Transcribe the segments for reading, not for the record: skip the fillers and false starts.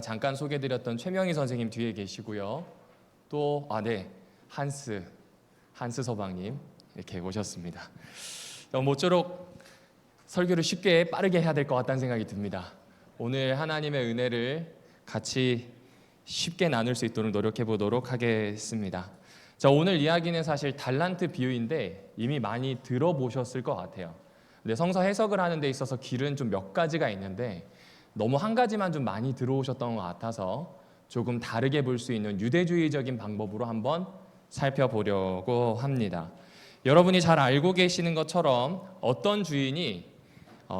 잠깐 소개드렸던 최명희 선생님 뒤에 계시고요. 또 한스 서방님 이렇게 오셨습니다. 모쪼록 설교를 쉽게 빠르게 해야 될 것 같다는 생각이 듭니다. 오늘 하나님의 은혜를 같이 쉽게 나눌 수 있도록 노력해 보도록 하겠습니다. 자, 오늘 이야기는 사실 달란트 비유인데 이미 많이 들어보셨을 것 같아요. 근데 성서 해석을 하는 데 있어서 길은 좀 몇 가지가 있는데 너무 한 가지만 좀 많이 들어오셨던 것 같아서 조금 다르게 볼 수 있는 유대주의적인 방법으로 한번 살펴보려고 합니다. 여러분이 잘 알고 계시는 것처럼 어떤 주인이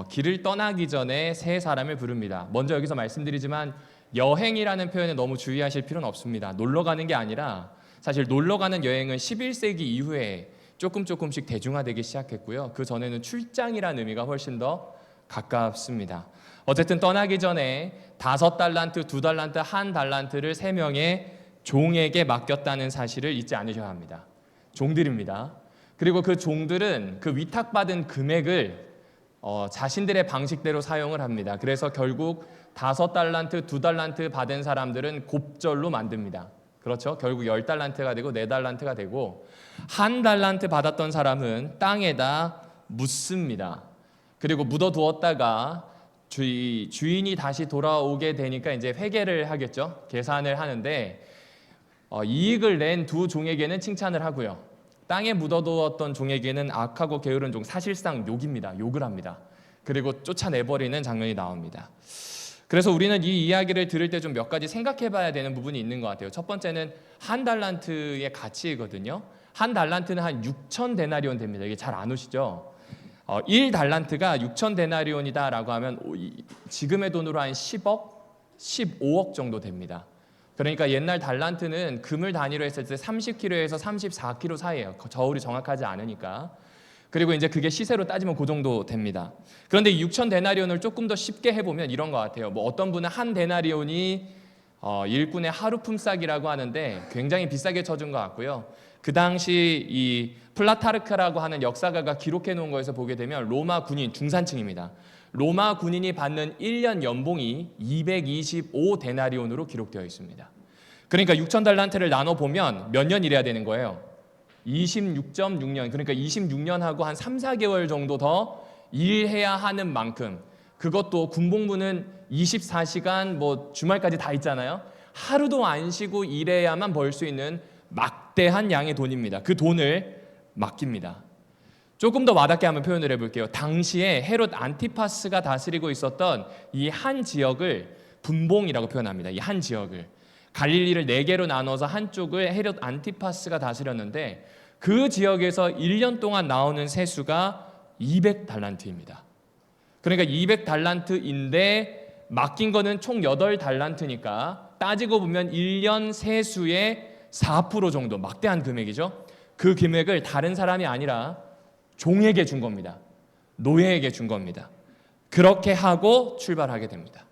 길을 떠나기 전에 세 사람을 부릅니다. 먼저 여기서 말씀드리지만 여행이라는 표현에 너무 주의하실 필요는 없습니다. 놀러 가는 게 아니라 사실 놀러 가는 여행은 11세기 이후에 조금씩 대중화되기 시작했고요. 그 전에는 출장이라는 의미가 훨씬 더 가깝습니다. 어쨌든 떠나기 전에 5달란트, 2달란트, 1달란트를 3명의 종에게 맡겼다는 사실을 잊지 않으셔야 합니다. 종들입니다. 그리고 그 종들은 그 위탁받은 금액을 자신들의 방식대로 사용을 합니다. 그래서 결국 5달란트, 2달란트 받은 사람들은 곱절로 만듭니다. 그렇죠? 결국 10달란트가 되고 4달란트가 되고 1달란트 받았던 사람은 땅에다 묻습니다. 그리고 묻어두었다가 주인이 다시 돌아오게 되니까 이제 회계를 하겠죠. 계산을 하는데 이익을 낸 두 종에게는 칭찬을 하고요. 땅에 묻어두었던 종에게는 악하고 게으른 종, 사실상 욕입니다. 욕을 합니다. 그리고 쫓아내버리는 장면이 나옵니다. 그래서 우리는 이 이야기를 들을 때 좀 몇 가지 생각해 봐야 되는 부분이 있는 것 같아요. 첫 번째는 1달란트의 가치거든요. 1달란트는 한 6천 데나리온 됩니다. 이게 잘 안 오시죠? 1달란트가 6천 데나리온이다라고 하면 지금의 돈으로 한 10억, 15억 정도 됩니다. 그러니까 옛날 달란트는 금을 단위로 했을 때 30kg에서 34kg 사이예요. 저울이 정확하지 않으니까. 그리고 이제 그게 시세로 따지면 그 정도 됩니다. 그런데 6천 데나리온을 조금 더 쉽게 해보면 이런 것 같아요. 어떤 분은 한 데나리온이 일꾼의 하루 품삯이라고 하는데 굉장히 비싸게 쳐준 것 같고요. 그 당시 이 플라타르크라고 하는 역사가가 기록해 놓은 거에서 보게 되면 로마 군인, 중산층입니다. 로마 군인이 받는 1년 연봉이 225 데나리온으로 기록되어 있습니다. 그러니까 6천 달란트를 나눠보면 몇 년 일해야 되는 거예요? 26.6년, 그러니까 26년하고 한 3, 4개월 정도 더 일해야 하는 만큼, 그것도 군복무는 24시간 주말까지 다 있잖아요. 하루도 안 쉬고 일해야만 벌 수 있는 막대한 양의 돈입니다. 그 돈을 맡깁니다. 조금 더 와닿게 한번 표현을 해볼게요. 당시에 헤롯 안티파스가 다스리고 있었던 이 한 지역을 분봉이라고 표현합니다. 이 한 지역을 갈릴리를 4개로 나눠서 한쪽을 헤롯 안티파스가 다스렸는데 그 지역에서 1년 동안 나오는 세수가 200달란트입니다. 그러니까 200달란트인데 맡긴 거는 총 8달란트니까 따지고 보면 1년 세수의 4% 정도, 막대한 금액이죠. 그 금액을 다른 사람이 아니라 종에게 준 겁니다. 노예에게 준 겁니다. 그렇게 하고 출발하게 됩니다.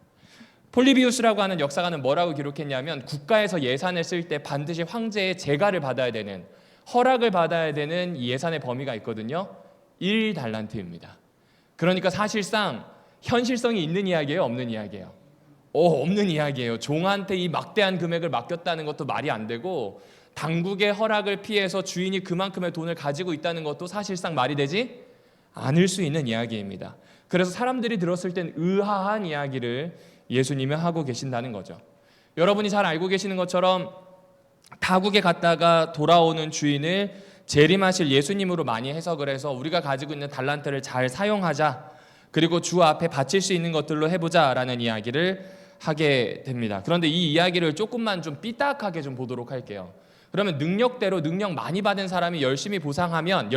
폴리비우스라고 하는 역사가는 뭐라고 기록했냐면 국가에서 예산을 쓸 때 반드시 황제의 재가를 받아야 되는, 허락을 받아야 되는 이 예산의 범위가 있거든요. 1달란트입니다. 그러니까 사실상 현실성이 있는 이야기예요, 없는 이야기예요? 없는 이야기예요. 종한테 이 막대한 금액을 맡겼다는 것도 말이 안 되고 당국의 허락을 피해서 주인이 그만큼의 돈을 가지고 있다는 것도 사실상 말이 되지 않을 수 있는 이야기입니다. 그래서 사람들이 들었을 땐 의아한 이야기를 예수님이 하고 계신다는 거죠. 여러분이 잘 알고 계시는 것처럼 타국에 갔다가 돌아오는 주인을 재림하실 예수님으로 많이 해석을 해서 우리가 가지고 있는 달란트를 잘 사용하자, 그리고 주 앞에 바칠 수 있는 것들로 해보자라는 이야기를 하게 됩니다. 그런데 이 이야기를 조금만 좀 삐딱하게 좀 보도록 할게요. 그러면 능력대로 능력 많이 받은 사람이 열심히 봉사하면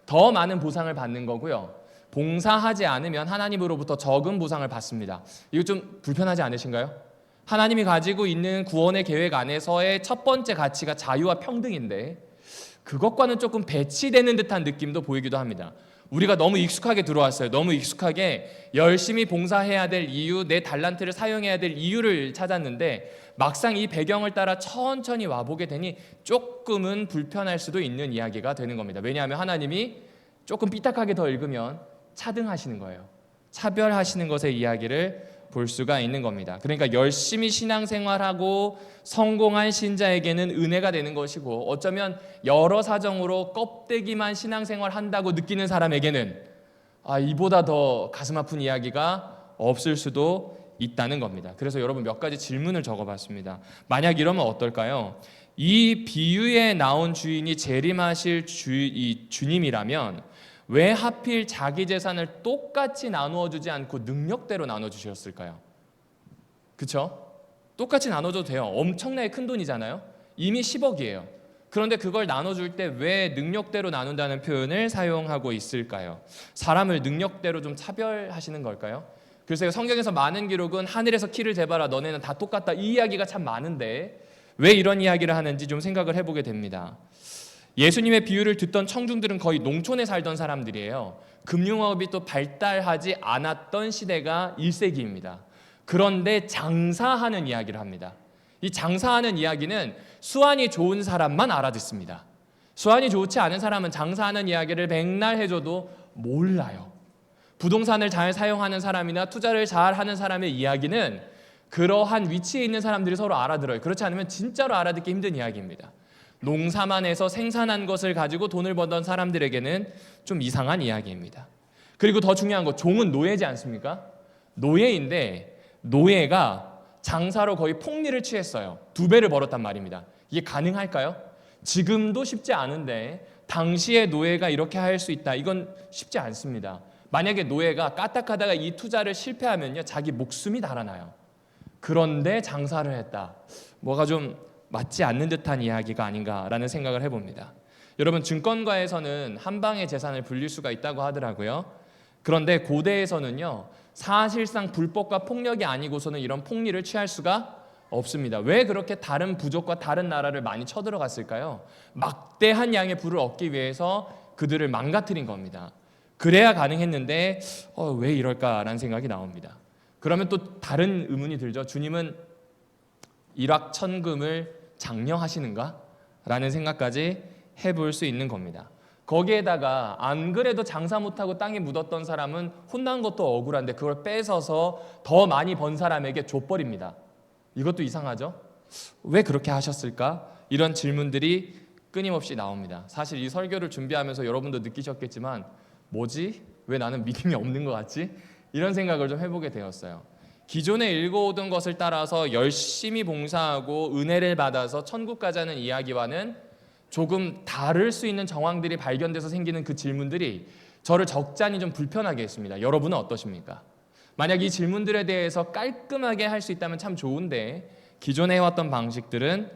더 많은 보상을 받는 거고요. 봉사하지 않으면 하나님으로부터 적은 보상을 받습니다. 이거 좀 불편하지 않으신가요? 하나님이 가지고 있는 구원의 계획 안에서의 첫 번째 가치가 자유와 평등인데 그것과는 조금 배치되는 듯한 느낌도 보이기도 합니다. 우리가 너무 익숙하게 들어왔어요. 너무 익숙하게 열심히 봉사해야 될 이유, 내 달란트를 사용해야 될 이유를 찾았는데 막상 이 배경을 따라 천천히 와보게 되니 조금은 불편할 수도 있는 이야기가 되는 겁니다. 왜냐하면 하나님이 조금 삐딱하게 더 읽으면 차등하시는 거예요. 차별하시는 것의 이야기를 볼 수가 있는 겁니다. 그러니까 열심히 신앙생활하고 성공한 신자에게는 은혜가 되는 것이고, 어쩌면 여러 사정으로 껍데기만 신앙생활한다고 느끼는 사람에게는 이보다 더 가슴 아픈 이야기가 없을 수도 있다는 겁니다. 그래서 여러분 몇 가지 질문을 적어봤습니다. 만약 이러면 어떨까요? 이 비유에 나온 주인이 재림하실 주님이라면 왜 하필 자기 재산을 똑같이 나누어 주지 않고 능력대로 나눠 주셨을까요? 그렇죠? 똑같이 나눠줘도 돼요. 엄청나게 큰 돈이잖아요. 이미 10억이에요. 그런데 그걸 나눠줄 때 왜 능력대로 나눈다는 표현을 사용하고 있을까요? 사람을 능력대로 좀 차별하시는 걸까요? 글쎄요, 성경에서 많은 기록은 하늘에서 키를 재봐라, 너네는 다 똑같다, 이 이야기가 참 많은데 왜 이런 이야기를 하는지 좀 생각을 해보게 됩니다. 예수님의 비유를 듣던 청중들은 거의 농촌에 살던 사람들이에요. 금융업이 또 발달하지 않았던 시대가 1세기입니다. 그런데 장사하는 이야기를 합니다. 이 장사하는 이야기는 수완이 좋은 사람만 알아듣습니다. 수완이 좋지 않은 사람은 장사하는 이야기를 백날 해줘도 몰라요. 부동산을 잘 사용하는 사람이나 투자를 잘 하는 사람의 이야기는 그러한 위치에 있는 사람들이 서로 알아들어요. 그렇지 않으면 진짜로 알아듣기 힘든 이야기입니다. 농사만 해서 생산한 것을 가지고 돈을 벌던 사람들에게는 좀 이상한 이야기입니다. 그리고 더 중요한 거, 종은 노예지 않습니까? 노예인데 노예가 장사로 거의 폭리를 취했어요. 2배를 벌었단 말입니다. 이게 가능할까요? 지금도 쉽지 않은데 당시의 노예가 이렇게 할 수 있다, 이건 쉽지 않습니다. 만약에 노예가 까딱하다가 이 투자를 실패하면요, 자기 목숨이 달아나요. 그런데 장사를 했다, 뭐가 좀 맞지 않는 듯한 이야기가 아닌가라는 생각을 해봅니다. 여러분, 증권가에서는 한 방에 재산을 불릴 수가 있다고 하더라고요. 그런데 고대에서는요, 사실상 불법과 폭력이 아니고서는 이런 폭리를 취할 수가 없습니다. 왜 그렇게 다른 부족과 다른 나라를 많이 쳐들어갔을까요? 막대한 양의 부를 얻기 위해서 그들을 망가뜨린 겁니다. 그래야 가능했는데 왜 이럴까라는 생각이 나옵니다. 그러면 또 다른 의문이 들죠. 주님은 일확천금을 장려하시는가? 라는 생각까지 해볼 수 있는 겁니다. 거기에다가 안 그래도 장사 못하고 땅에 묻었던 사람은 혼난 것도 억울한데 그걸 뺏어서 더 많이 번 사람에게 줘버립니다. 이것도 이상하죠? 왜 그렇게 하셨을까? 이런 질문들이 끊임없이 나옵니다. 사실 이 설교를 준비하면서 여러분도 느끼셨겠지만 뭐지? 왜 나는 믿음이 없는 것 같지? 이런 생각을 좀 해보게 되었어요. 기존에 읽어오던 것을 따라서 열심히 봉사하고 은혜를 받아서 천국 가자는 이야기와는 조금 다를 수 있는 정황들이 발견돼서 생기는 그 질문들이 저를 적잖이 좀 불편하게 했습니다. 여러분은 어떠십니까? 만약 이 질문들에 대해서 깔끔하게 할 수 있다면 참 좋은데 기존에 해왔던 방식들은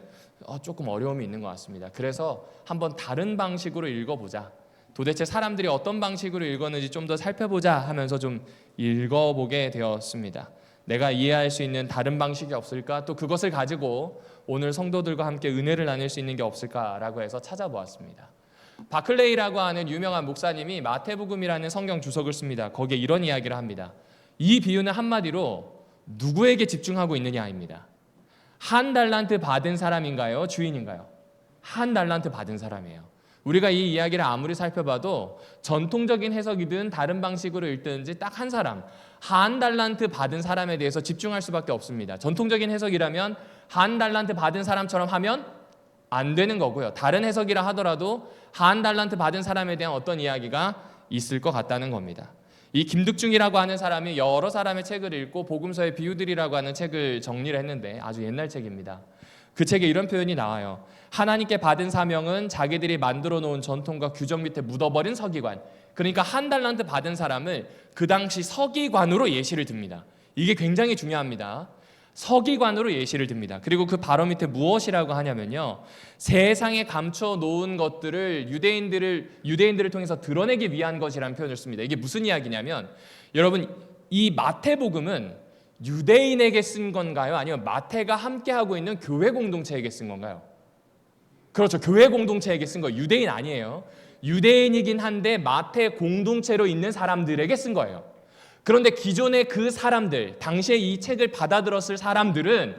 조금 어려움이 있는 것 같습니다. 그래서 한번 다른 방식으로 읽어보자, 도대체 사람들이 어떤 방식으로 읽었는지 좀 더 살펴보자 하면서 좀 읽어보게 되었습니다. 내가 이해할 수 있는 다른 방식이 없을까? 또 그것을 가지고 오늘 성도들과 함께 은혜를 나눌 수 있는 게 없을까라고 해서 찾아보았습니다. 바클레이라고 하는 유명한 목사님이 마태복음이라는 성경 주석을 씁니다. 거기에 이런 이야기를 합니다. 이 비유는 한마디로 누구에게 집중하고 있느냐입니다. 한 달란트 받은 사람인가요? 주인인가요? 한 달란트 받은 사람이에요. 우리가 이 이야기를 아무리 살펴봐도 전통적인 해석이든 다른 방식으로 읽든지 딱 한 사람, 한 달란트 받은 사람에 대해서 집중할 수밖에 없습니다. 전통적인 해석이라면 한 달란트 받은 사람처럼 하면 안 되는 거고요. 다른 해석이라 하더라도 한 달란트 받은 사람에 대한 어떤 이야기가 있을 것 같다는 겁니다. 이 김득중이라고 하는 사람이 여러 사람의 책을 읽고 복음서의 비유들이라고 하는 책을 정리를 했는데 아주 옛날 책입니다. 그 책에 이런 표현이 나와요. 하나님께 받은 사명은 자기들이 만들어 놓은 전통과 규정 밑에 묻어버린 서기관. 그러니까 한 달란트 받은 사람을 그 당시 서기관으로 예시를 듭니다. 이게 굉장히 중요합니다. 서기관으로 예시를 듭니다. 그리고 그 바로 밑에 무엇이라고 하냐면요, 세상에 감춰 놓은 것들을 유대인들을 통해서 드러내기 위한 것이라는 표현을 씁니다. 이게 무슨 이야기냐면, 여러분, 이 마태복음은 유대인에게 쓴 건가요? 아니면 마태가 함께하고 있는 교회 공동체에게 쓴 건가요? 그렇죠. 교회 공동체에게 쓴 거예요. 유대인 아니에요. 유대인이긴 한데 마태 공동체로 있는 사람들에게 쓴 거예요. 그런데 기존의 그 사람들, 당시에 이 책을 받아들었을 사람들은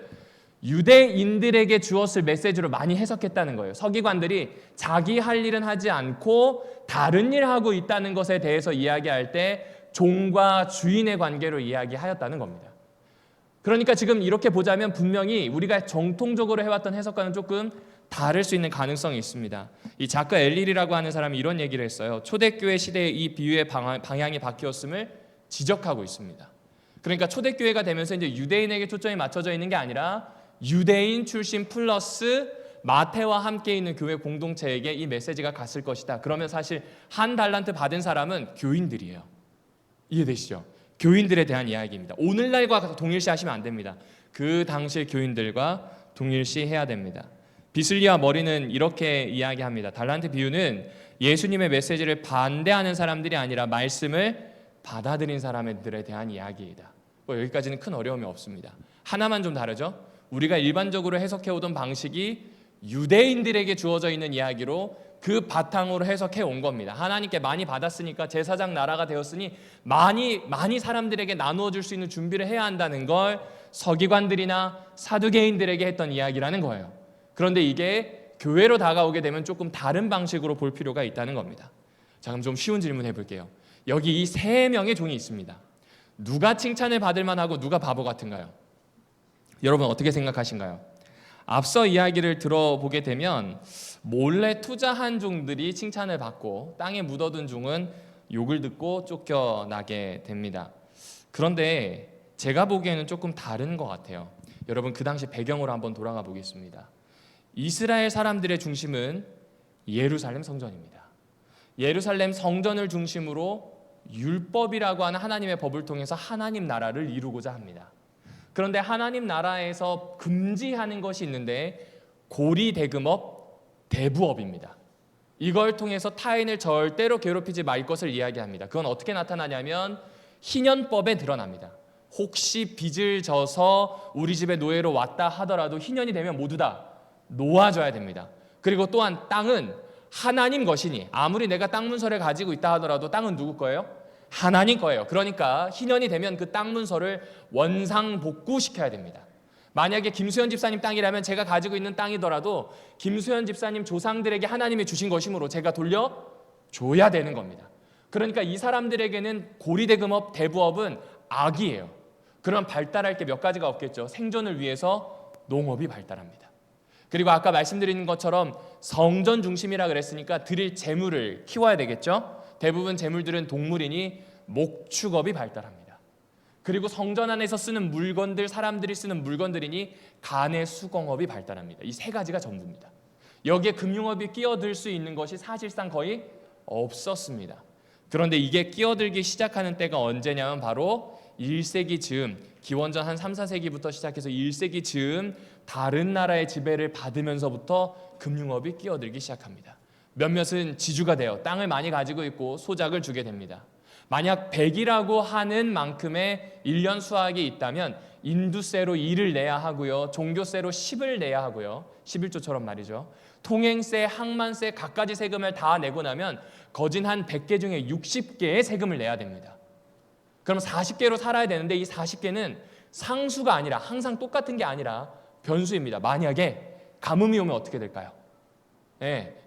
유대인들에게 주었을 메시지로 많이 해석했다는 거예요. 서기관들이 자기 할 일은 하지 않고 다른 일을 하고 있다는 것에 대해서 이야기할 때 종과 주인의 관계로 이야기하였다는 겁니다. 그러니까 지금 이렇게 보자면 분명히 우리가 정통적으로 해왔던 해석과는 조금 다를 수 있는 가능성이 있습니다. 이 작가 엘릴이라고 하는 사람이 이런 얘기를 했어요. 초대교회 시대의 이 비유의 방향이 바뀌었음을 지적하고 있습니다. 그러니까 초대교회가 되면서 이제 유대인에게 초점이 맞춰져 있는 게 아니라 유대인 출신 플러스 마태와 함께 있는 교회 공동체에게 이 메시지가 갔을 것이다. 그러면 사실 한 달란트 받은 사람은 교인들이에요. 이해되시죠? 교인들에 대한 이야기입니다. 오늘날과 동일시하시면 안 됩니다. 그 당시 교인들과 동일시해야 됩니다. 비슬리와 머리는 이렇게 이야기합니다. 달란트 비유는 예수님의 메시지를 반대하는 사람들이 아니라 말씀을 받아들인 사람들에 대한 이야기이다. 여기까지는 큰 어려움이 없습니다. 하나만 좀 다르죠? 우리가 일반적으로 해석해오던 방식이 유대인들에게 주어져 있는 이야기로 그 바탕으로 해석해 온 겁니다. 하나님께 많이 받았으니까 제사장 나라가 되었으니 많이 사람들에게 나누어 줄 수 있는 준비를 해야 한다는 걸 서기관들이나 사두개인들에게 했던 이야기라는 거예요. 그런데 이게 교회로 다가오게 되면 조금 다른 방식으로 볼 필요가 있다는 겁니다. 자, 그럼 좀 쉬운 질문 해볼게요. 여기 이 세 명의 종이 있습니다. 누가 칭찬을 받을 만하고 누가 바보 같은가요? 여러분 어떻게 생각하신가요? 앞서 이야기를 들어보게 되면 몰래 투자한 종들이 칭찬을 받고 땅에 묻어둔 종은 욕을 듣고 쫓겨나게 됩니다. 그런데 제가 보기에는 조금 다른 것 같아요. 여러분 그 당시 배경으로 한번 돌아가 보겠습니다. 이스라엘 사람들의 중심은 예루살렘 성전입니다. 예루살렘 성전을 중심으로 율법이라고 하는 하나님의 법을 통해서 하나님 나라를 이루고자 합니다. 그런데 하나님 나라에서 금지하는 것이 있는데 고리대금업, 대부업입니다. 이걸 통해서 타인을 절대로 괴롭히지 말 것을 이야기합니다. 그건 어떻게 나타나냐면 희년법에 드러납니다. 혹시 빚을 져서 우리 집에 노예로 왔다 하더라도 희년이 되면 모두 다 놓아줘야 됩니다. 그리고 또한 땅은 하나님 것이니 아무리 내가 땅 문서를 가지고 있다 하더라도 땅은 누구 거예요? 하나님 거예요. 그러니까 희년이 되면 그 땅 문서를 원상복구시켜야 됩니다. 만약에 김수현 집사님 땅이라면 제가 가지고 있는 땅이더라도 김수현 집사님 조상들에게 하나님이 주신 것이므로 제가 돌려줘야 되는 겁니다. 그러니까 이 사람들에게는 고리대금업, 대부업은 악이에요. 그럼 발달할 게 몇 가지가 없겠죠. 생존을 위해서 농업이 발달합니다. 그리고 아까 말씀드린 것처럼 성전 중심이라 그랬으니까 드릴 재물을 키워야 되겠죠. 대부분 재물들은 동물이니 목축업이 발달합니다. 그리고 성전 안에서 쓰는 물건들, 사람들이 쓰는 물건들이니 간의 수공업이 발달합니다. 이 세 가지가 전부입니다. 여기에 금융업이 끼어들 수 있는 것이 사실상 거의 없었습니다. 그런데 이게 끼어들기 시작하는 때가 언제냐면 바로 1세기 즈음, 기원전 한 3, 4세기부터 시작해서 1세기 즈음 다른 나라의 지배를 받으면서부터 금융업이 끼어들기 시작합니다. 몇몇은 지주가 되어 땅을 많이 가지고 있고 소작을 주게 됩니다. 만약 100이라고 하는 만큼의 1년 수확이 있다면 인두세로 2를 내야 하고요. 종교세로 10을 내야 하고요. 11조처럼 말이죠. 통행세, 항만세, 갖가지 세금을 다 내고 나면 거진 한 100개 중에 60개의 세금을 내야 됩니다. 그럼 40개로 살아야 되는데 이 40개는 상수가 아니라 항상 똑같은 게 아니라 변수입니다. 만약에 가뭄이 오면 어떻게 될까요?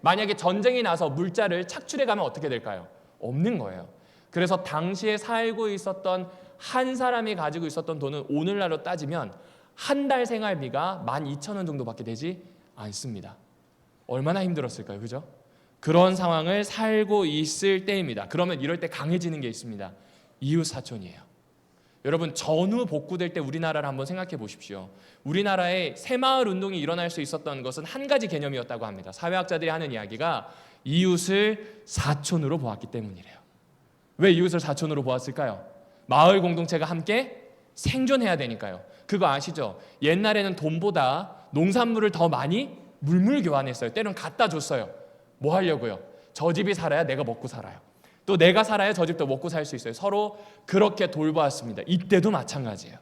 만약에 전쟁이 나서 물자를 착출해 가면 어떻게 될까요? 없는 거예요. 그래서 당시에 살고 있었던 한 사람이 가지고 있었던 돈은 오늘날로 따지면 한 달 생활비가 12,000원 정도밖에 되지 않습니다. 얼마나 힘들었을까요? 그죠? 그런 상황을 살고 있을 때입니다. 그러면 이럴 때 강해지는 게 있습니다. 이웃사촌이에요. 여러분 전후 복구될 때 우리나라를 한번 생각해 보십시오. 우리나라에 새마을 운동이 일어날 수 있었던 것은 한 가지 개념이었다고 합니다. 사회학자들이 하는 이야기가 이웃을 사촌으로 보았기 때문이래요. 왜 이웃을 사촌으로 보았을까요? 마을 공동체가 함께 생존해야 되니까요. 그거 아시죠? 옛날에는 돈보다 농산물을 더 많이 물물 교환했어요. 때로는 갖다 줬어요. 뭐 하려고요? 저 집이 살아야 내가 먹고 살아요. 또 내가 살아야 저 집도 먹고 살 수 있어요. 서로 그렇게 돌보았습니다. 이때도 마찬가지예요.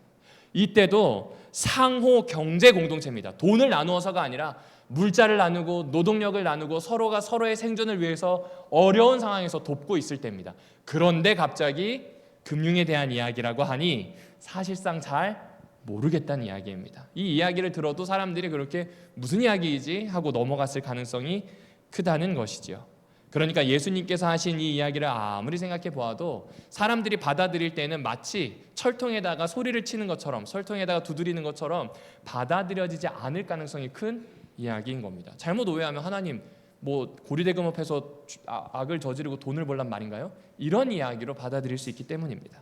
이때도 상호 경제 공동체입니다. 돈을 나누어서가 아니라 물자를 나누고 노동력을 나누고 서로가 서로의 생존을 위해서 어려운 상황에서 돕고 있을 때입니다. 그런데 갑자기 금융에 대한 이야기라고 하니 사실상 잘 모르겠다는 이야기입니다. 이 이야기를 들어도 사람들이 그렇게 무슨 이야기이지 하고 넘어갔을 가능성이 크다는 것이죠. 그러니까 예수님께서 하신 이 이야기를 아무리 생각해 보아도 사람들이 받아들일 때는 마치 철통에다가 소리를 치는 것처럼, 철통에다가 두드리는 것처럼 받아들여지지 않을 가능성이 큰 이야기인 겁니다. 잘못 오해하면 하나님 뭐 고리대금업해서 악을 저지르고 돈을 벌란 말인가요? 이런 이야기로 받아들일 수 있기 때문입니다.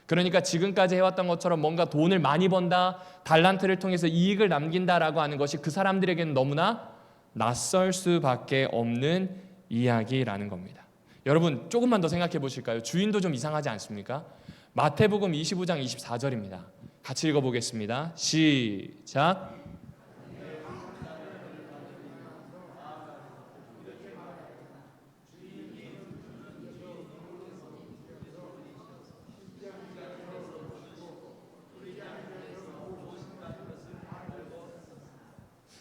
그러니까 지금까지 해왔던 것처럼 뭔가 돈을 많이 번다, 달란트를 통해서 이익을 남긴다라고 하는 것이 그 사람들에게는 너무나 낯설 수밖에 없는 이야기라는 겁니다. 여러분 조금만 더 생각해 보실까요? 주인도 좀 이상하지 않습니까? 마태복음 25장 24절입니다. 같이 읽어보겠습니다. 시작.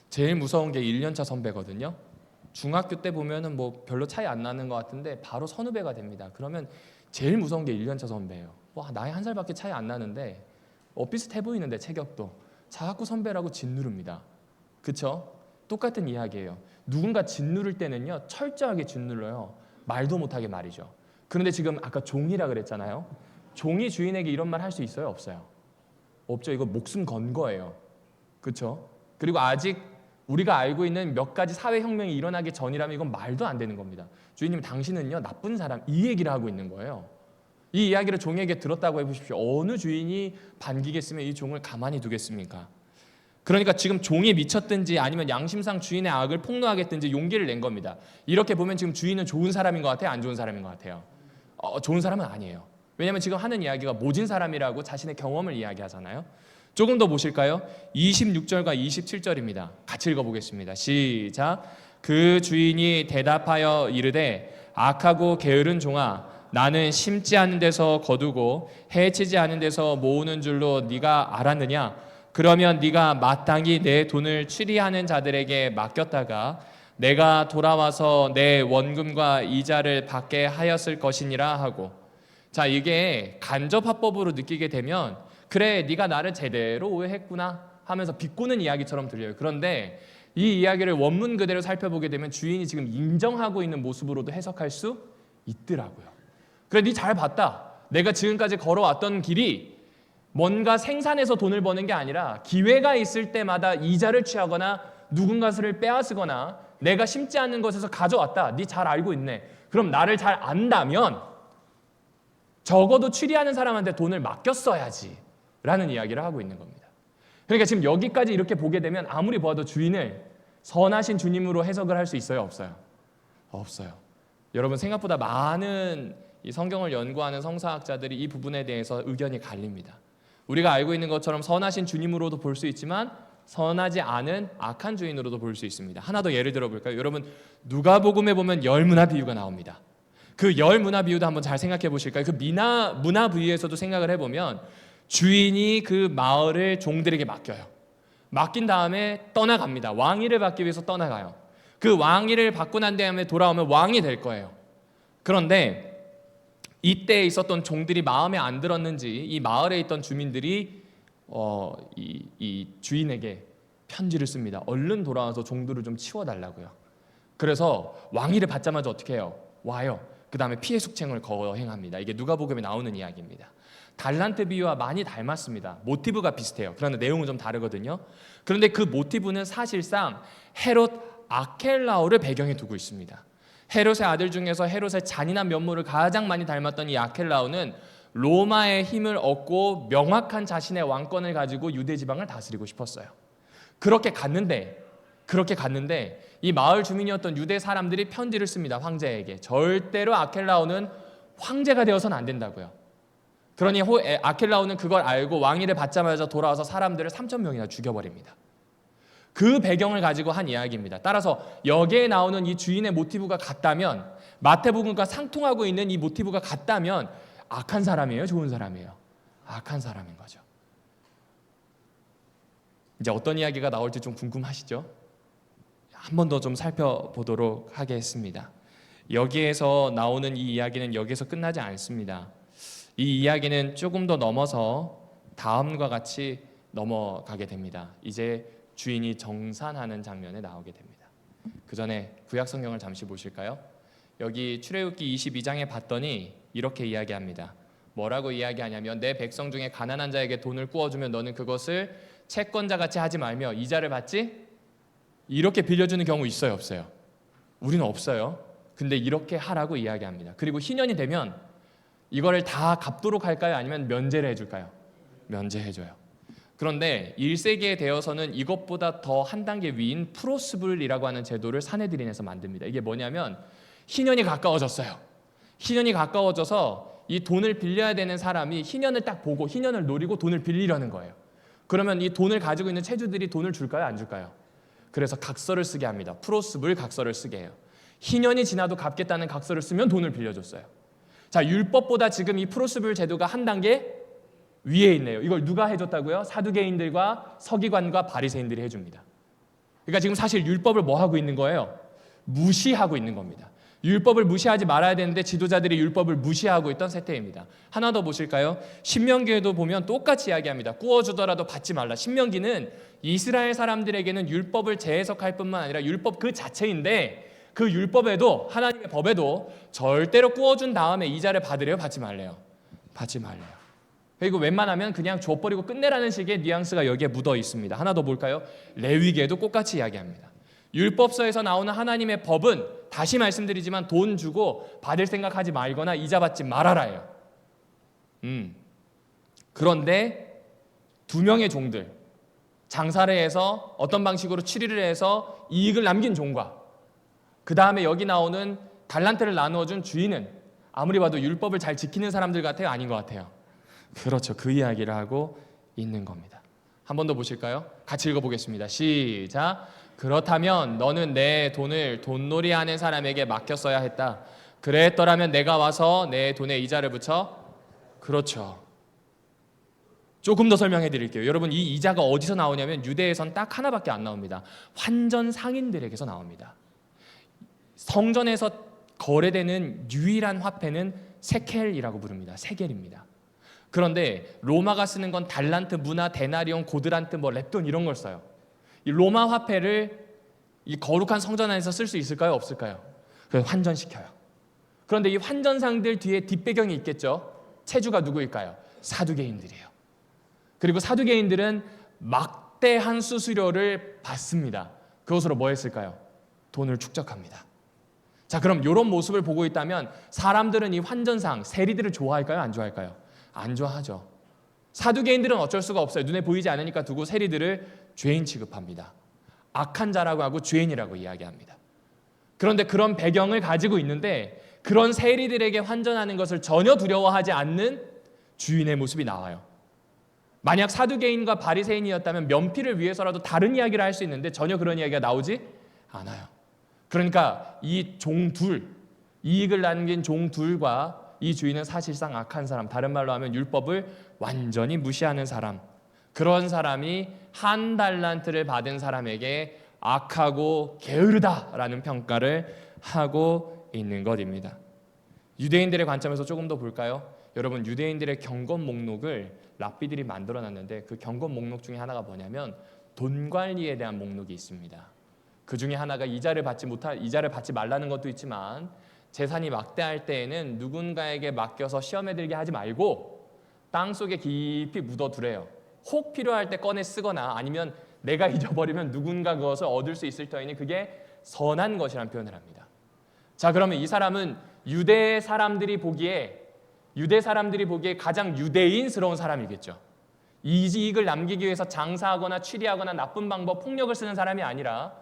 제일 무서운 게 1년차 선배거든요. 중학교 때 보면은 뭐 별로 차이 안 나는 것 같은데 바로 선후배가 됩니다. 그러면 제일 무서운 게 1년차 선배예요. 와, 나이 한 살밖에 차이 안 나는데 비슷해 보이는데 체격도 자꾸 선배라고 짓누릅니다. 그쵸? 똑같은 이야기예요. 누군가 짓누를 때는요 철저하게 짓눌러요. 말도 못하게 말이죠. 그런데 지금 아까 종이라 그랬잖아요. 종이 주인에게 이런 말 할 수 있어요? 없어요? 없죠. 이거 목숨 건 거예요. 그쵸? 그리고 아직 우리가 알고 있는 몇 가지 사회혁명이 일어나기 전이라면 이건 말도 안 되는 겁니다. 주인님 당신은요 나쁜 사람, 이 얘기를 하고 있는 거예요. 이 이야기를 종에게 들었다고 해보십시오. 어느 주인이 반기겠으면 이 종을 가만히 두겠습니까? 그러니까 지금 종이 미쳤든지 아니면 양심상 주인의 악을 폭로하겠든지 용기를 낸 겁니다. 이렇게 보면 지금 주인은 좋은 사람인 것 같아요? 안 좋은 사람인 것 같아요? 좋은 사람은 아니에요. 왜냐하면 지금 하는 이야기가 모진 사람이라고 자신의 경험을 이야기하잖아요. 조금 더 보실까요? 26절과 27절입니다. 같이 읽어보겠습니다. 시작. 그 주인이 대답하여 이르되 악하고 게으른 종아, 나는 심지 않은 데서 거두고 해치지 않은 데서 모으는 줄로 네가 알았느냐? 그러면 네가 마땅히 내 돈을 추리하는 자들에게 맡겼다가 내가 돌아와서 내 원금과 이자를 받게 하였을 것이니라 하고. 자, 이게 간접화법으로 느끼게 되면 그래 네가 나를 제대로 오해했구나 하면서 비꼬는 이야기처럼 들려요. 그런데 이 이야기를 원문 그대로 살펴보게 되면 주인이 지금 인정하고 있는 모습으로도 해석할 수 있더라고요. 그래 네 잘 봤다. 내가 지금까지 걸어왔던 길이 뭔가 생산해서 돈을 버는 게 아니라 기회가 있을 때마다 이자를 취하거나 누군가를 빼앗으거나 내가 심지 않는 것에서 가져왔다. 네 잘 알고 있네. 그럼 나를 잘 안다면 적어도 추리하는 사람한테 돈을 맡겼어야지 라는 이야기를 하고 있는 겁니다. 그러니까 지금 여기까지 이렇게 보게 되면 아무리 보아도 주인을 선하신 주님으로 해석을 할 수 있어요? 없어요? 없어요. 여러분 생각보다 많은 이 성경을 연구하는 성서학자들이 이 부분에 대해서 의견이 갈립니다. 우리가 알고 있는 것처럼 선하신 주님으로도 볼 수 있지만 선하지 않은 악한 주인으로도 볼 수 있습니다. 하나 더 예를 들어볼까요? 여러분 누가복음에 보면 열 문화 비유가 나옵니다. 그 열 문화 비유도 한번 잘 생각해 보실까요? 그 문화 비유에서도 생각을 해보면 주인이 그 마을을 종들에게 맡겨요. 맡긴 다음에 떠나갑니다. 왕위를 받기 위해서 떠나가요. 그 왕위를 받고 난 다음에 돌아오면 왕이 될 거예요. 그런데 이때 있었던 종들이 마음에 안 들었는지 이 마을에 있던 주민들이 이 주인에게 편지를 씁니다. 얼른 돌아와서 종들을 좀 치워달라고요. 그래서 왕위를 받자마자 어떻게 해요? 와요. 그 다음에 피해 숙청을 거행합니다. 이게 누가복음에 나오는 이야기입니다. 달란트 비유와 많이 닮았습니다. 모티브가 비슷해요. 그런데 내용은 좀 다르거든요. 그런데 그 모티브는 사실상 헤롯 아켈라오를 배경에 두고 있습니다. 헤롯의 아들 중에서 헤롯의 잔인한 면모를 가장 많이 닮았던 이 아켈라오는 로마의 힘을 얻고 명확한 자신의 왕권을 가지고 유대 지방을 다스리고 싶었어요. 그렇게 갔는데 이 마을 주민이었던 유대 사람들이 편지를 씁니다. 황제에게. 절대로 아켈라오는 황제가 되어서는 안 된다고요. 그러니 아켈라오는 그걸 알고 왕위를 받자마자 돌아와서 사람들을 3,000명이나 죽여버립니다. 그 배경을 가지고 한 이야기입니다. 따라서 여기에 나오는 이 주인의 모티브가 같다면, 마태복음과 상통하고 있는 이 모티브가 같다면 악한 사람이에요? 좋은 사람이에요? 악한 사람인 거죠. 이제 어떤 이야기가 나올지 좀 궁금하시죠? 한 번 더 좀 살펴보도록 하겠습니다. 여기에서 나오는 이 이야기는 여기서 끝나지 않습니다. 이 이야기는 조금 더 넘어서 다음과 같이 넘어가게 됩니다. 이제 주인이 정산하는 장면에 나오게 됩니다. 그 전에 구약 성경을 잠시 보실까요? 여기 출애굽기 22장에 봤더니 이렇게 이야기합니다. 뭐라고 이야기하냐면 내 백성 중에 가난한 자에게 돈을 꾸어주면 너는 그것을 채권자같이 하지 말며 이자를 받지? 이렇게 빌려주는 경우 있어요, 없어요? 우리는 없어요. 근데 이렇게 하라고 이야기합니다. 그리고 희년이 되면 이거를 다 갚도록 할까요? 아니면 면제를 해줄까요? 면제해줘요. 그런데 1세기에 되어서는 이것보다 더 한 단계 위인 프로스불이라고 하는 제도를 사내들인에서 만듭니다. 이게 뭐냐면 희년이 가까워졌어요. 희년이 가까워져서 이 돈을 빌려야 되는 사람이 희년을 딱 보고 희년을 노리고 돈을 빌리려는 거예요. 그러면 이 돈을 가지고 있는 채주들이 돈을 줄까요? 안 줄까요? 그래서 각서를 쓰게 합니다. 프로스불 각서를 쓰게 해요. 희년이 지나도 갚겠다는 각서를 쓰면 돈을 빌려줬어요. 자, 율법보다 지금 이 프로스불 제도가 한 단계 위에 있네요. 이걸 누가 해줬다고요? 사두개인들과 서기관과 바리새인들이 해줍니다. 그러니까 지금 사실 율법을 뭐 하고 있는 거예요? 무시하고 있는 겁니다. 율법을 무시하지 말아야 되는데 지도자들이 율법을 무시하고 있던 세태입니다. 하나 더 보실까요? 신명기에도 보면 똑같이 이야기합니다. 꾸어주더라도 받지 말라. 신명기는 이스라엘 사람들에게는 율법을 재해석할 뿐만 아니라 율법 그 자체인데 그 율법에도 하나님의 법에도 절대로 꾸어준 다음에 이자를 받으래요? 받지 말래요? 받지 말래요. 그리고 웬만하면 그냥 줘버리고 끝내라는 식의 뉘앙스가 여기에 묻어 있습니다. 하나 더 볼까요? 레위기에도 똑같이 이야기합니다. 율법서에서 나오는 하나님의 법은 다시 말씀드리지만 돈 주고 받을 생각하지 말거나 이자 받지 말아라예요. 그런데 두 명의 종들, 장사를 해서 어떤 방식으로 추리를 해서 이익을 남긴 종과 그 다음에 여기 나오는 달란트를 나누어준 주인은 아무리 봐도 율법을 잘 지키는 사람들 같아요? 아닌 것 같아요? 그렇죠. 그 이야기를 하고 있는 겁니다. 한 번 더 보실까요? 같이 읽어보겠습니다. 시작. 그렇다면 너는 내 돈을 돈놀이하는 사람에게 맡겼어야 했다. 그랬더라면 내가 와서 내 돈에 이자를 붙여. 그렇죠. 조금 더 설명해 드릴게요. 여러분, 이 이자가 어디서 나오냐면 유대에선 딱 하나밖에 안 나옵니다. 환전 상인들에게서 나옵니다. 성전에서 거래되는 유일한 화폐는 세켈이라고 부릅니다. 세겔입니다. 그런데 로마가 쓰는 건 달란트, 문화, 데나리온, 고드란트, 렙돈 이런 걸 써요. 이 로마 화폐를 이 거룩한 성전 안에서 쓸 수 있을까요? 없을까요? 그래서 환전시켜요. 그런데 이 환전상들 뒤에 뒷배경이 있겠죠. 채주가 누구일까요? 사두개인들이에요. 그리고 사두개인들은 막대한 수수료를 받습니다. 그것으로 뭐 했을까요? 돈을 축적합니다. 자, 그럼 이런 모습을 보고 있다면 사람들은 이 환전상, 세리들을 좋아할까요? 안 좋아할까요? 안 좋아하죠. 사두개인들은 어쩔 수가 없어요. 눈에 보이지 않으니까 두고 세리들을 죄인 취급합니다. 악한 자라고 하고 죄인이라고 이야기합니다. 그런데 그런 배경을 가지고 있는데 그런 세리들에게 환전하는 것을 전혀 두려워하지 않는 주인의 모습이 나와요. 만약 사두개인과 바리새인이었다면 면피를 위해서라도 다른 이야기를 할 수 있는데 전혀 그런 이야기가 나오지 않아요. 그러니까 이 종 둘, 이익을 남긴 종 둘과 이 주인은 사실상 악한 사람, 다른 말로 하면 율법을 완전히 무시하는 사람, 그런 사람이 한 달란트를 받은 사람에게 악하고 게으르다라는 평가를 하고 있는 것입니다. 유대인들의 관점에서 조금 더 볼까요? 여러분, 유대인들의 경건 목록을 랍비들이 만들어놨는데 그 경건 목록 중에 하나가 뭐냐면 돈 관리에 대한 목록이 있습니다. 그 중에 하나가 이자를 받지 말라는 것도 있지만 재산이 막대할 때에는 누군가에게 맡겨서 시험에 들게 하지 말고 땅속에 깊이 묻어두래요. 혹 필요할 때 꺼내 쓰거나 아니면 내가 잊어버리면 누군가 그것을 얻을 수 있을 터이니 그게 선한 것이라는 표현을 합니다. 자, 그러면 이 사람은 유대 사람들이 보기에 가장 유대인스러운 사람이겠죠. 이익을 남기기 위해서 장사하거나 취리하거나 나쁜 방법, 폭력을 쓰는 사람이 아니라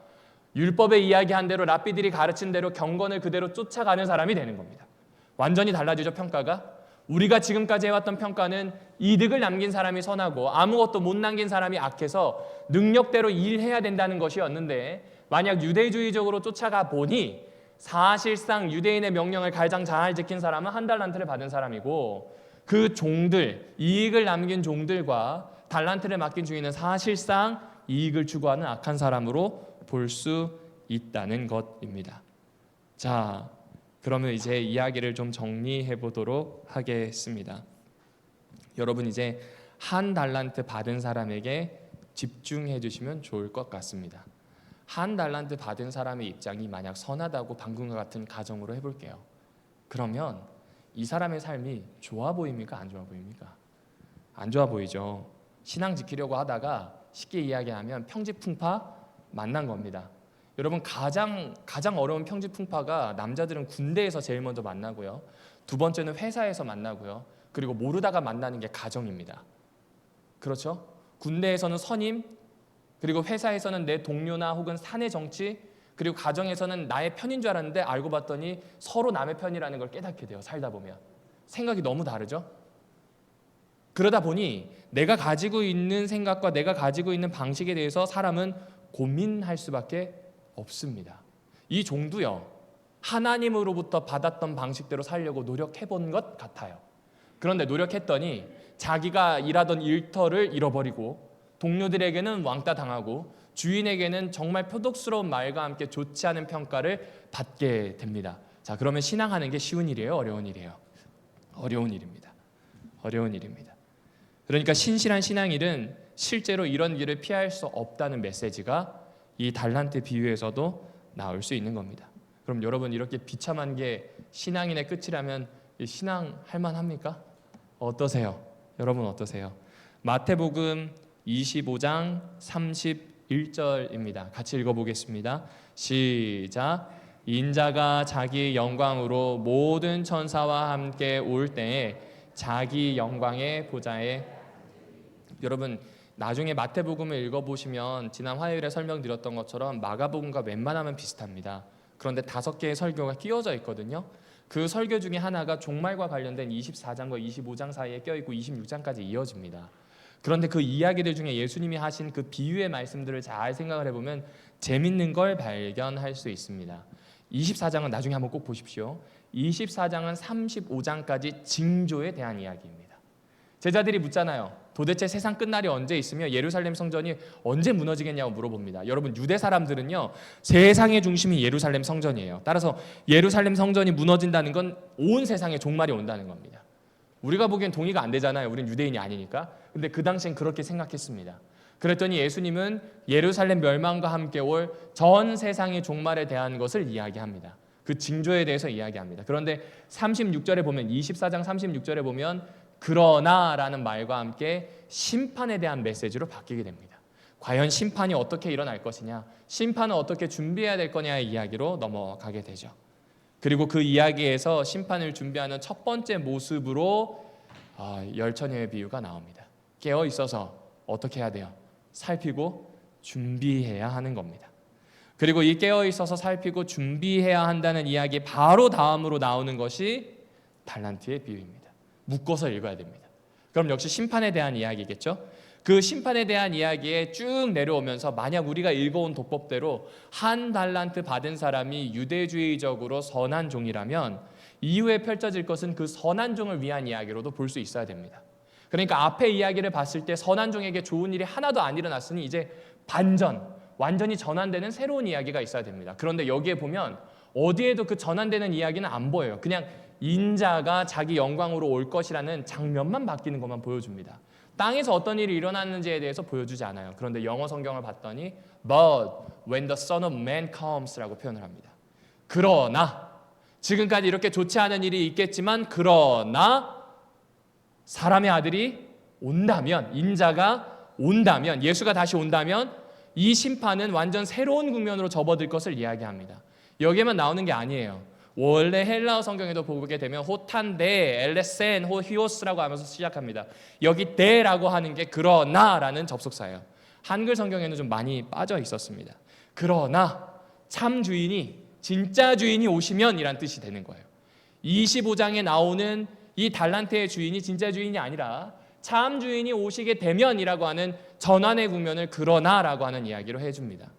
율법에 이야기한 대로 랍비들이 가르친 대로 경건을 그대로 쫓아가는 사람이 되는 겁니다. 완전히 달라지죠, 평가가. 우리가 지금까지 해왔던 평가는 이득을 남긴 사람이 선하고 아무것도 못 남긴 사람이 악해서 능력대로 일해야 된다는 것이었는데 만약 유대주의적으로 쫓아가 보니 사실상 유대인의 명령을 가장 잘 지킨 사람은 한 달란트를 받은 사람이고 그 종들, 이익을 남긴 종들과 달란트를 맡긴 주인은 사실상 이익을 추구하는 악한 사람으로 볼 수 있다는 것입니다. 자, 그러면 이제 이야기를 좀 정리해 보도록 하겠습니다. 여러분, 이제 한 달란트 받은 사람에게 집중해 주시면 좋을 것 같습니다. 한 달란트 받은 사람의 입장이 만약 선하다고 방금과 같은 가정으로 해볼게요. 그러면 이 사람의 삶이 좋아 보입니까? 안 좋아 보입니까? 안 좋아 보이죠. 신앙 지키려고 하다가 쉽게 이야기하면 평지풍파 만난 겁니다. 여러분 가장 어려운 평지풍파가 남자들은 군대에서 제일 먼저 만나고요. 두 번째는 회사에서 만나고요. 그리고 모르다가 만나는 게 가정입니다. 그렇죠? 군대에서는 선임, 그리고 회사에서는 내 동료나 혹은 사내 정치, 그리고 가정에서는 나의 편인 줄 알았는데 알고 봤더니 서로 남의 편이라는 걸 깨닫게 돼요. 살다 보면 생각이 너무 다르죠. 그러다 보니 내가 가지고 있는 생각과 내가 가지고 있는 방식에 대해서 사람은 고민할 수밖에 없습니다. 이 종도요, 하나님으로부터 받았던 방식대로 살려고 노력해본 것 같아요. 그런데 노력했더니 자기가 일하던 일터를 잃어버리고 동료들에게는 왕따 당하고 주인에게는 정말 표독스러운 말과 함께 좋지 않은 평가를 받게 됩니다. 자, 그러면 신앙하는 게 쉬운 일이에요? 어려운 일이에요? 어려운 일입니다. 어려운 일입니다. 그러니까 신실한 신앙인은 실제로 이런 일을 피할 수 없다는 메시지가 이 달란트 비유에서도 나올 수 있는 겁니다. 그럼 여러분, 이렇게 비참한 게 신앙인의 끝이라면 신앙 할 만합니까? 어떠세요? 여러분 어떠세요? 마태복음 25장 31절입니다. 같이 읽어보겠습니다. 시작. 인자가 자기 영광으로 모든 천사와 함께 올 때에 자기 영광의 보좌에. 여러분, 나중에 마태복음을 읽어보시면 지난 화요일에 설명드렸던 것처럼 마가복음과 웬만하면 비슷합니다. 그런데 5개의 설교가 끼워져 있거든요. 그 설교 중에 하나가 종말과 관련된 24장과 25장 사이에 껴있고 26장까지 이어집니다. 그런데 그 이야기들 중에 예수님이 하신 그 비유의 말씀들을 잘 생각을 해보면 재밌는 걸 발견할 수 있습니다. 24장은 나중에 한번 꼭 보십시오. 24장은 35장까지 징조에 대한 이야기입니다. 제자들이 묻잖아요. 도대체 세상 끝날이 언제 있으며 예루살렘 성전이 언제 무너지겠냐고 물어봅니다. 여러분, 유대 사람들은요, 세상의 중심이 예루살렘 성전이에요. 따라서 예루살렘 성전이 무너진다는 건 온 세상에 종말이 온다는 겁니다. 우리가 보기엔 동의가 안 되잖아요. 우린 유대인이 아니니까. 근데 그 당시엔 그렇게 생각했습니다. 그랬더니 예수님은 예루살렘 멸망과 함께 올 전 세상의 종말에 대한 것을 이야기합니다. 그 징조에 대해서 이야기합니다. 그런데 36절에 보면, 24장 36절에 보면 그러나라는 말과 함께 심판에 대한 메시지로 바뀌게 됩니다. 과연 심판이 어떻게 일어날 것이냐, 심판은 어떻게 준비해야 될 거냐의 이야기로 넘어가게 되죠. 그리고 그 이야기에서 심판을 준비하는 첫 번째 모습으로 열처녀의 비유가 나옵니다. 깨어 있어서 어떻게 해야 돼요? 살피고 준비해야 하는 겁니다. 그리고 이 깨어 있어서 살피고 준비해야 한다는 이야기 바로 다음으로 나오는 것이 달란트의 비유입니다. 묶어서 읽어야 됩니다. 그럼 역시 심판에 대한 이야기겠죠? 그 심판에 대한 이야기에 쭉 내려오면서 만약 우리가 읽어온 도법대로 한 달란트 받은 사람이 유대주의적으로 선한 종이라면 이후에 펼쳐질 것은 그 선한 종을 위한 이야기로도 볼 수 있어야 됩니다. 그러니까 앞에 이야기를 봤을 때 선한 종에게 좋은 일이 하나도 안 일어났으니 이제 완전히 전환되는 새로운 이야기가 있어야 됩니다. 그런데 여기에 보면 어디에도 그 전환되는 이야기는 안 보여요. 그냥 인자가 자기 영광으로 올 것이라는 장면만 바뀌는 것만 보여줍니다. 땅에서 어떤 일이 일어났는지에 대해서 보여주지 않아요. 그런데 영어 성경을 봤더니 But when the Son of Man comes라고 표현을 합니다. 그러나, 지금까지 이렇게 좋지 않은 일이 있겠지만 그러나 사람의 아들이 온다면, 인자가 온다면, 예수가 다시 온다면 이 심판은 완전 새로운 국면으로 접어들 것을 이야기합니다. 여기에만 나오는 게 아니에요. 원래 헬라어 성경에도 보게 되면 호탄데, 엘레센, 호히오스라고 하면서 시작합니다. 여기 데라고 하는 게 그러나라는 접속사예요. 한글 성경에는 좀 많이 빠져 있었습니다. 그러나 참 주인이, 진짜 주인이 오시면 이란 뜻이 되는 거예요. 25장에 나오는 이 달란트의 주인이 진짜 주인이 아니라 참 주인이 오시게 되면이라고 하는 전환의 국면을 그러나라고 하는 이야기로 해줍니다.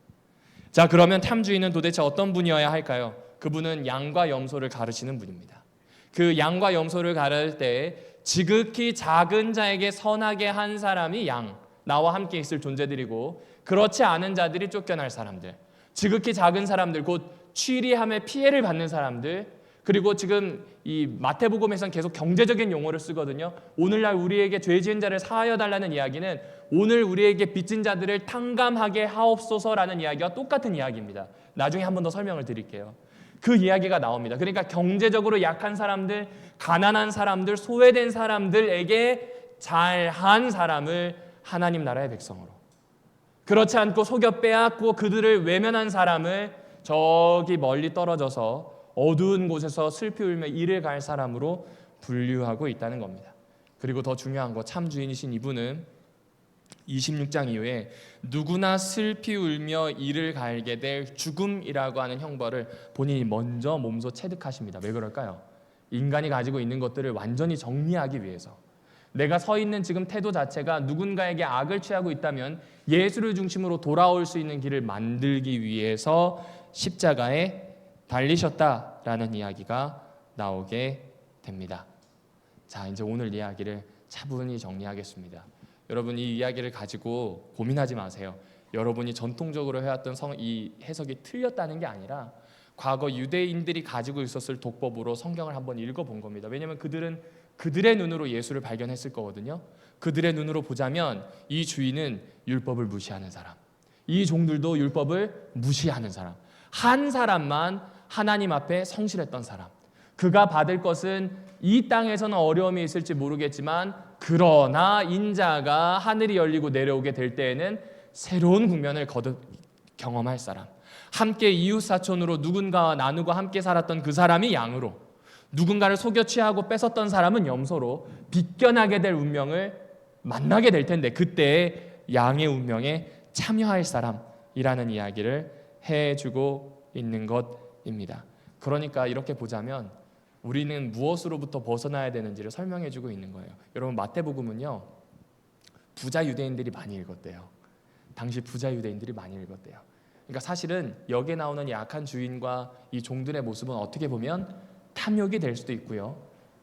자, 그러면 참 주인은 도대체 어떤 분이어야 할까요? 그분은 양과 염소를 가르치는 분입니다. 그 양과 염소를 가를 때 지극히 작은 자에게 선하게 한 사람이 양, 나와 함께 있을 존재들이고, 그렇지 않은 자들이 쫓겨날 사람들, 지극히 작은 사람들, 곧 취리함의 피해를 받는 사람들, 그리고 지금 이 마태복음에서는 계속 경제적인 용어를 쓰거든요. 오늘날 우리에게 죄 지은 자를 사하여 달라는 이야기는 오늘 우리에게 빚진 자들을 탕감하게 하옵소서라는 이야기와 똑같은 이야기입니다. 나중에 한 번 더 설명을 드릴게요. 그 이야기가 나옵니다. 그러니까 경제적으로 약한 사람들, 가난한 사람들, 소외된 사람들에게 잘한 사람을 하나님 나라의 백성으로, 그렇지 않고 속여 빼앗고 그들을 외면한 사람을 저기 멀리 떨어져서 어두운 곳에서 슬피 울며 이를 갈 사람으로 분류하고 있다는 겁니다. 그리고 더 중요한 거, 참 주인이신 이분은 26장 이후에 누구나 슬피 울며 이를 갈게 될 죽음이라고 하는 형벌을 본인이 먼저 몸소 체득하십니다. 왜 그럴까요? 인간이 가지고 있는 것들을 완전히 정리하기 위해서, 내가 서 있는 지금 태도 자체가 누군가에게 악을 취하고 있다면 예수를 중심으로 돌아올 수 있는 길을 만들기 위해서 십자가에 달리셨다라는 이야기가 나오게 됩니다. 자, 이제 오늘 이야기를 차분히 정리하겠습니다. 여러분, 이 이야기를 가지고 고민하지 마세요. 여러분이 전통적으로 해왔던 이 해석이 틀렸다는 게 아니라 과거 유대인들이 가지고 있었을 독법으로 성경을 한번 읽어본 겁니다. 왜냐하면 그들은 그들의 눈으로 예수를 발견했을 거거든요. 그들의 눈으로 보자면 이 주인은 율법을 무시하는 사람, 이 종들도 율법을 무시하는 사람, 한 사람만 하나님 앞에 성실했던 사람, 그가 받을 것은 이 땅에서는 어려움이 있을지 모르겠지만 그러나 인자가 하늘이 열리고 내려오게 될 때에는 새로운 국면을 거듭 경험할 사람, 함께 이웃사촌으로 누군가와 나누고 함께 살았던 그 사람이 양으로, 누군가를 속여 취하고 뺏었던 사람은 염소로 빗겨나게 될 운명을 만나게 될 텐데 그때 양의 운명에 참여할 사람이라는 이야기를 해주고 있는 것입니다. 그러니까 이렇게 보자면 우리는 무엇으로부터 벗어나야 되는지를 설명해주고 있는 거예요. 여러분, 마태복음은요, 부자 유대인들이 많이 읽었대요. 당시 부자 유대인들이 많이 읽었대요. 그러니까 사실은 여기에 나오는 약한 주인과 이 종들의 모습은 어떻게 보면 탐욕이 될 수도 있고요,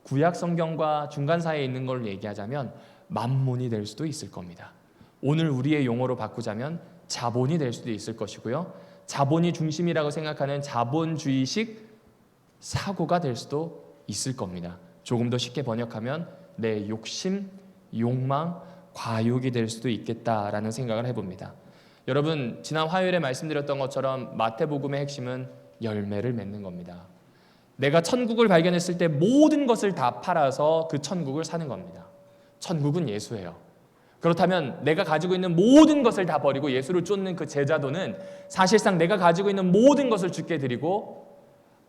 구약 성경과 중간 사이에 있는 걸 얘기하자면 만몬이 될 수도 있을 겁니다. 오늘 우리의 용어로 바꾸자면 자본이 될 수도 있을 것이고요, 자본이 중심이라고 생각하는 자본주의식 사고가 될 수도 있을 겁니다. 조금 더 쉽게 번역하면 내 욕심, 욕망, 과욕이 될 수도 있겠다라는 생각을 해봅니다. 여러분, 지난 화요일에 말씀드렸던 것처럼 마태복음의 핵심은 열매를 맺는 겁니다. 내가 천국을 발견했을 때 모든 것을 다 팔아서 그 천국을 사는 겁니다. 천국은 예수예요. 그렇다면 내가 가지고 있는 모든 것을 다 버리고 예수를 쫓는 그 제자도는 사실상 내가 가지고 있는 모든 것을 주께 드리고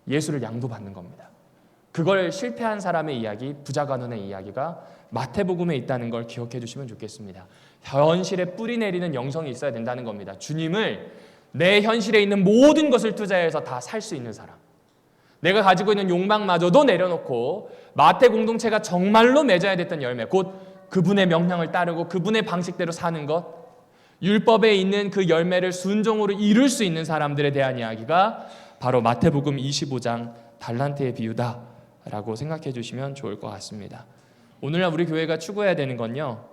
예수를 양도받는 겁니다. 그걸 실패한 사람의 이야기, 부자간원의 이야기가 마태복음에 있다는 걸 기억해 주시면 좋겠습니다. 현실에 뿌리 내리는 영성이 있어야 된다는 겁니다. 주님을 내 현실에 있는 모든 것을 투자해서 다 살 수 있는 사람, 내가 가지고 있는 욕망마저도 내려놓고 마태 공동체가 정말로 맺어야 됐던 열매, 곧 그분의 명령을 따르고 그분의 방식대로 사는 것, 율법에 있는 그 열매를 순종으로 이룰 수 있는 사람들에 대한 이야기가 바로 마태복음 25장 달란트의 비유다라고 생각해 주시면 좋을 것 같습니다. 오늘날 우리 교회가 추구해야 되는 건요,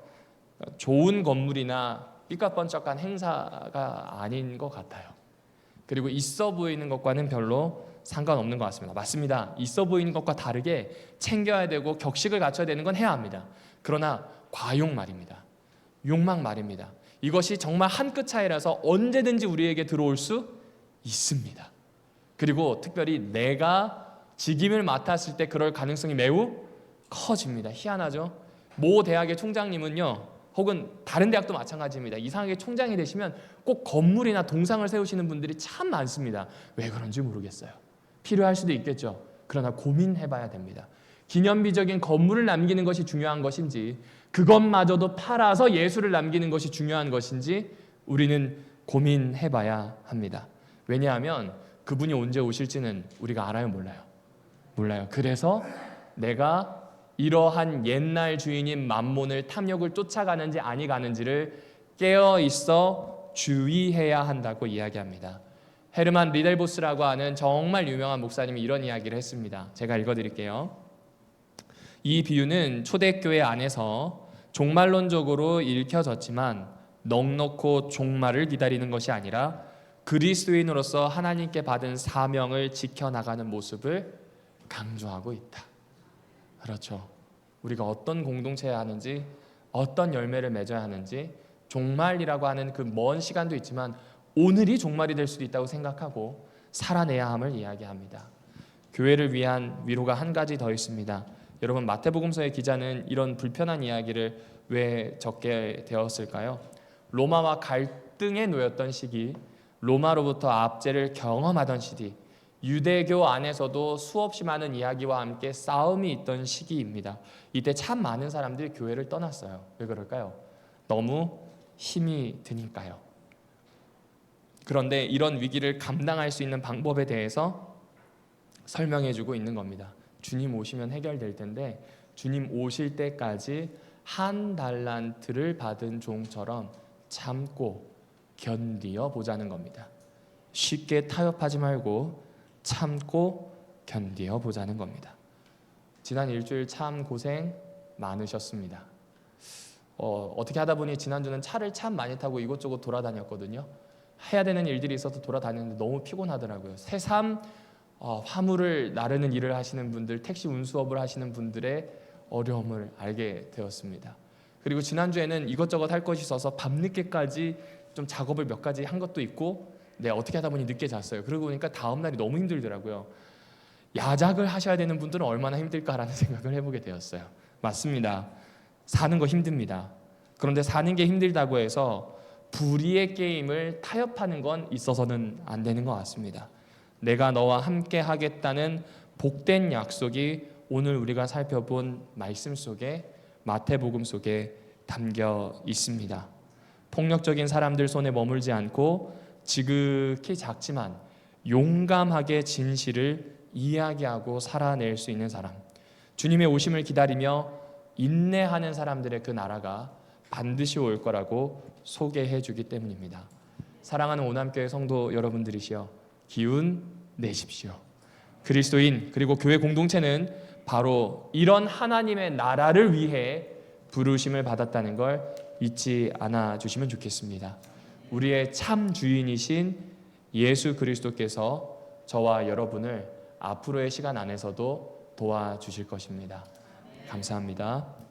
좋은 건물이나 삐까뻔쩍한 행사가 아닌 것 같아요. 그리고 있어 보이는 것과는 별로 상관없는 것 같습니다. 맞습니다. 있어 보이는 것과 다르게 챙겨야 되고 격식을 갖춰야 되는 건 해야 합니다. 그러나 과욕 말입니다. 욕망 말입니다. 이것이 정말 한 끗 차이라서 언제든지 우리에게 들어올 수 있습니다. 그리고 특별히 내가 직임을 맡았을 때 그럴 가능성이 매우 커집니다. 희한하죠? 모 대학의 총장님은요, 혹은 다른 대학도 마찬가지입니다. 이상하게 총장이 되시면 꼭 건물이나 동상을 세우시는 분들이 참 많습니다. 왜 그런지 모르겠어요. 필요할 수도 있겠죠. 그러나 고민해봐야 됩니다. 기념비적인 건물을 남기는 것이 중요한 것인지, 그것마저도 팔아서 예수를 남기는 것이 중요한 것인지 우리는 고민해봐야 합니다. 왜냐하면 그분이 언제 오실지는 우리가 알아요, 몰라요. 그래서 내가 이러한 옛날 주인인 만몬을, 탐욕을 쫓아가는지 아니 가는지를 깨어 있어 주의해야 한다고 이야기합니다. 헤르만 리델보스라고 하는 정말 유명한 목사님이 이런 이야기를 했습니다. 제가 읽어드릴게요. 이 비유는 초대교회 안에서 종말론적으로 읽혀졌지만 넉넉고 종말을 기다리는 것이 아니라 그리스도인으로서 하나님께 받은 사명을 지켜나가는 모습을 강조하고 있다. 그렇죠. 우리가 어떤 공동체에 하는지, 어떤 열매를 맺어야 하는지 종말이라고 하는 그 먼 시간도 있지만 오늘이 종말이 될 수도 있다고 생각하고 살아내야 함을 이야기합니다. 교회를 위한 위로가 한 가지 더 있습니다. 여러분, 마태복음서의 기자는 이런 불편한 이야기를 왜 적게 되었을까요? 로마와 갈등에 놓였던 시기, 로마로부터 압제를 경험하던 시기, 유대교 안에서도 수없이 많은 이야기와 함께 싸움이 있던 시기입니다. 이때 참 많은 사람들이 교회를 떠났어요. 왜 그럴까요? 너무 힘이 드니까요. 그런데 이런 위기를 감당할 수 있는 방법에 대해서 설명해주고 있는 겁니다. 주님 오시면 해결될 텐데 주님 오실 때까지 한 달란트를 받은 종처럼 참고 견디어 보자는 겁니다. 쉽게 타협하지 말고 참고 견디어 보자는 겁니다. 지난 일주일 참 고생 많으셨습니다. 어떻게 하다 보니 지난주는 차를 참 많이 타고 이곳저곳 돌아다녔거든요. 해야 되는 일들이 있어서 돌아다녔는데 너무 피곤하더라고요. 새삼 화물을 나르는 일을 하시는 분들, 택시 운수업을 하시는 분들의 어려움을 알게 되었습니다. 그리고 지난주에는 이것저것 할 것이 있어서 밤늦게까지 좀 작업을 몇 가지 한 것도 있고 어떻게 하다 보니 늦게 잤어요. 그러고 보니까 다음 날이 너무 힘들더라고요. 야작을 하셔야 되는 분들은 얼마나 힘들까라는 생각을 해보게 되었어요. 맞습니다. 사는 거 힘듭니다. 그런데 사는 게 힘들다고 해서 불의의 게임을 타협하는 건 있어서는 안 되는 것 같습니다. 내가 너와 함께 하겠다는 복된 약속이 오늘 우리가 살펴본 말씀 속에, 마태복음 속에 담겨 있습니다. 폭력적인 사람들 손에 머물지 않고 지극히 작지만 용감하게 진실을 이야기하고 살아낼 수 있는 사람, 주님의 오심을 기다리며 인내하는 사람들의 그 나라가 반드시 올 거라고 소개해 주기 때문입니다. 사랑하는 오남교회 성도 여러분들이시여, 기운 내십시오. 그리스도인 그리고 교회 공동체는 바로 이런 하나님의 나라를 위해 부르심을 받았다는 걸 잊지 않아 주시면 좋겠습니다. 우리의 참 주인이신 예수 그리스도께서 저와 여러분을 앞으로의 시간 안에서도 도와주실 것입니다. 감사합니다.